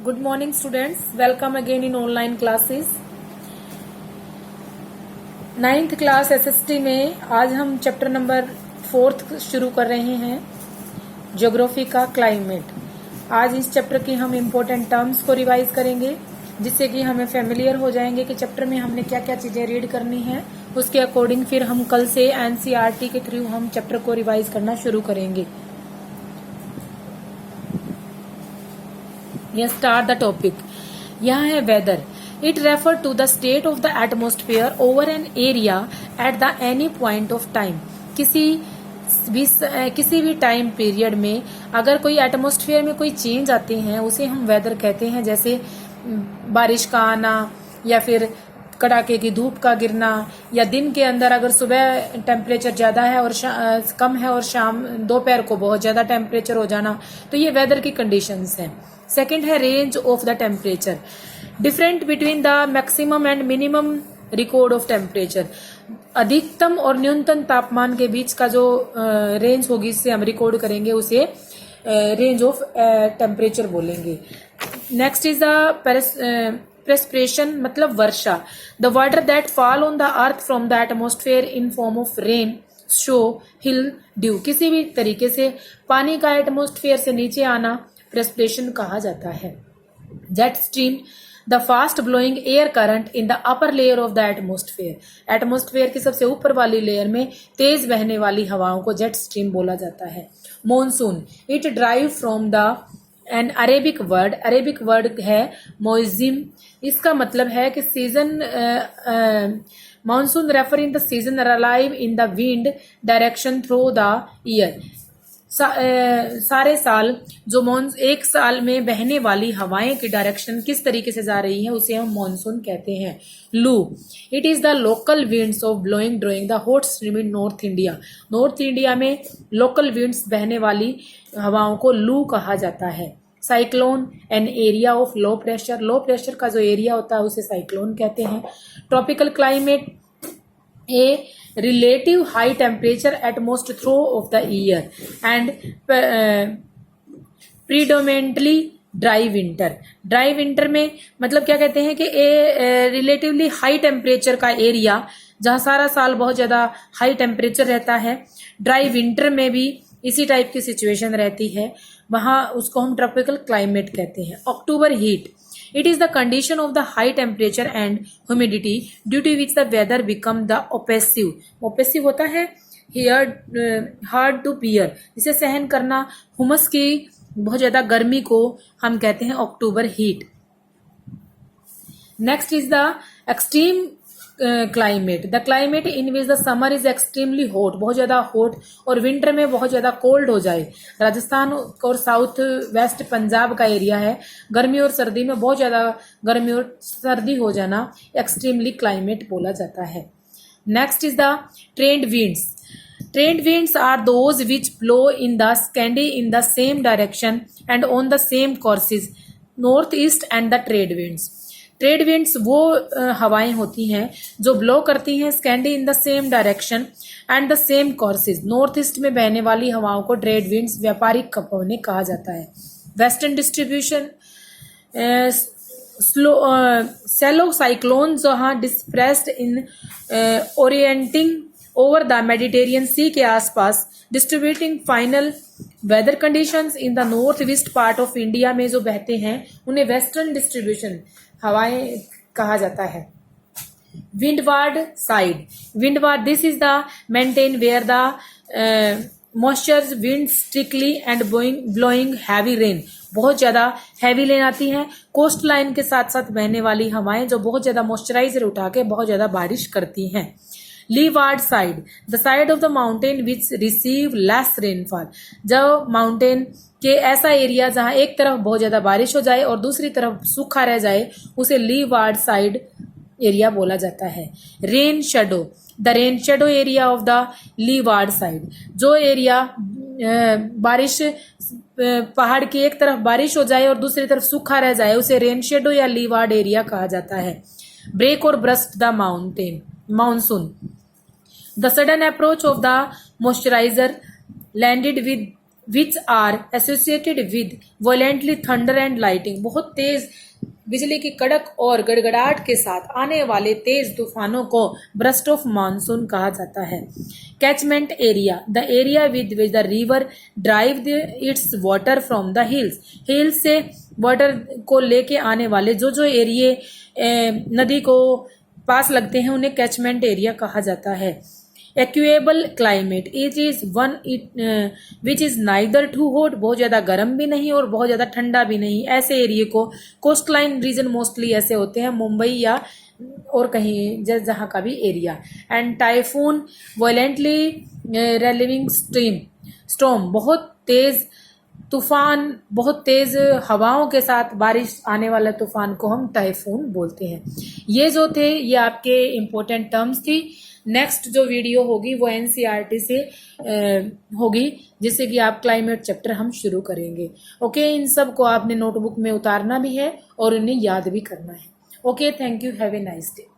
Good morning students, welcome again in online classes. 9th class SST में आज हम chapter number 4 शुरू कर रहे हैं, ज्योग्राफी का क्लाइमेट। आज इस चैप्टर की हम इम्पोर्टेंट टर्म्स को रिवाइज करेंगे, जिससे कि हमें फेमिलियर हो जाएंगे कि चैप्टर में हमने क्या क्या चीजें रीड करनी है। उसके अकॉर्डिंग फिर हम कल से NCERT के थ्रू हम चैप्टर को रिवाइज करना शुरू करेंगे। ये स्टार्ट द टॉपिक। यहाँ है weather. It refer to the state of the atmosphere over an area at the any point of time. किसी भी टाइम पीरियड में अगर कोई एटमोस्फेयर में कोई चेंज आते हैं उसे हम वेदर कहते हैं। जैसे बारिश का आना या फिर कड़ाके की धूप का गिरना, या दिन के अंदर अगर सुबह टेम्परेचर ज्यादा है और कम है और शाम दोपहर को बहुत ज्यादा टेम्परेचर हो जाना, तो ये वेदर की कंडीशंस हैं। सेकंड है range of the temperature, different between the maximum and minimum record of temperature. अधिकतम और न्यूनतम तापमान के बीच का जो रेंज होगी, इससे हम रिकॉर्ड करेंगे, उसे रेंज ऑफ टेम्परेचर बोलेंगे। नेक्स्ट इज द प्रेस्पिरेशन, मतलब वर्षा। The water that fall on the earth from the atmosphere in form of rain, snow, hail, dew. किसी भी तरीके से पानी का एटमोस्फेयर से नीचे आना प्रेस्पिरेशन कहा जाता है। Jet stream, the fast blowing air current in the upper layer of the atmosphere. Atmosphere की सबसे ऊपर वाली लेयर में तेज बहने वाली हवाओं को जेट स्ट्रीम बोला जाता है। Monsoon, it drive from the N Arabic word. Arabic word है मोइजिम। इसका मतलब है कि season. Monsoon refer in the season alive in the wind direction through the year. सारे साल जो एक साल में बहने वाली हवाएं की डायरेक्शन किस तरीके से जा रही है, उसे हम मॉनसून कहते हैं। लू, it is the local winds of blowing during the hot stream in north India. North India में लोकल विंड्स बहने वाली हवाओं को लू कहा जाता है। Cyclone, an area of low pressure. Low pressure का जो एरिया होता है उसे साइक्लोन कहते हैं। Tropical climate, A relative high temperature at most through of the year and predominantly dry winter। Dry winter में मतलब क्या कहते हैं कि रिलेटिवली हाई टेम्परेचर का एरिया जहां सारा साल बहुत ज्यादा हाई टेम्परेचर रहता है। ड्राई विंटर में भी इसी टाइप की सिचुएशन रहती है, वहां उसको हम ट्रॉपिकल क्लाइमेट कहते हैं। October heat, it is the condition of the high temperature and humidity due to which the weather become the oppressive। oppressive होता है hard to bear, इसे सहन करना। हुमस की बहुत ज्यादा गर्मी को हम कहते हैं October heat. Next is the extreme climate, the climate in which the summer is extremely hot, बहुत ज्यादा हॉट, और विंटर में बहुत ज्यादा कोल्ड हो जाए। राजस्थान और साउथ वेस्ट पंजाब का एरिया है, गर्मी और सर्दी में बहुत ज्यादा गर्मी और सर्दी हो जाना एक्सट्रीमली क्लाइमेट बोला जाता है। Next is the trade winds. Trade winds are those which blow in the steady in the same direction and on the same courses, north east and the trade winds. Trade winds वो हवाएं होती हैं जो blow करती हैं steady in the same direction and the same courses. North east में बहने वाली हवाओं को ट्रेड विंड्स, व्यापारिक पवनें कहा जाता है। वेस्टर्न डिस्ट्रीब्यूशन, सेलो साइक्लोन जहां depressed in orienting over the Mediterranean sea के आसपास, distributing final weather conditions in the north west part of India में जो बहते हैं उन्हें वेस्टर्न डिस्ट्रीब्यूशन हवाएं कहा जाता है। Windward side, windward, this is the mountain where the moisture wind strictly and blowing heavy rain. बहुत ज्यादा हैवी रेन आती है। कोस्ट लाइन के साथ साथ बहने वाली हवाएं जो बहुत ज्यादा मॉइस्चराइजर उठा के बहुत ज्यादा बारिश करती हैं। Leeward side, the side of the mountain which receive less rainfall. जब माउंटेन के ऐसा एरिया जहां एक तरफ बहुत ज्यादा बारिश हो जाए और दूसरी तरफ सूखा रह जाए, उसे लीवार्ड साइड एरिया बोला जाता है। Rain shadow, the rain shadow area of the leeward side, जो एरिया बारिश पहाड़ की एक तरफ बारिश हो जाए और दूसरी तरफ सूखा रह जाए, उसे रेन शेडो या लीवार्ड एरिया कहा जाता है। ब्रेक और burst the mountain, monsoon, the sudden approach of the moisturiser landed with which are associated with violently thunder and lighting, बहुत तेज बिजली की कड़क और गड़गड़ाहट के साथ आने वाले तेज तूफानों को ब्रस्ट ऑफ मानसून कहा जाता है। Catchment area, the area with which the river drive it's water from the hills, hills से वाटर को लेके आने वाले जो जो एरिए नदी को पास लगते हैं उन्हें कैचमेंट एरिया कहा जाता है। Equable climate it is one which is neither too hot, बहुत ज्यादा गर्म भी नहीं और बहुत ज्यादा ठंडा भी नहीं, ऐसे एरिया को कोस्ट लाइन रीजन मोस्टली ऐसे होते हैं, मुंबई या और कहीं जहाँ का भी area. And typhoon violently revolving storm, बहुत तेज तूफान, बहुत तेज हवाओं के साथ बारिश आने वाला तूफान को हम टाइफून बोलते हैं। ये जो थे ये आपके इम्पोर्टेंट टर्म्स थी। नेक्स्ट जो वीडियो होगी वो एनसीईआरटी से होगी, जिससे कि आप क्लाइमेट चैप्टर हम शुरू करेंगे। ओके, इन सब को आपने नोटबुक में उतारना भी है और उन्हें याद भी करना है। Okay, thank you, have a nice day.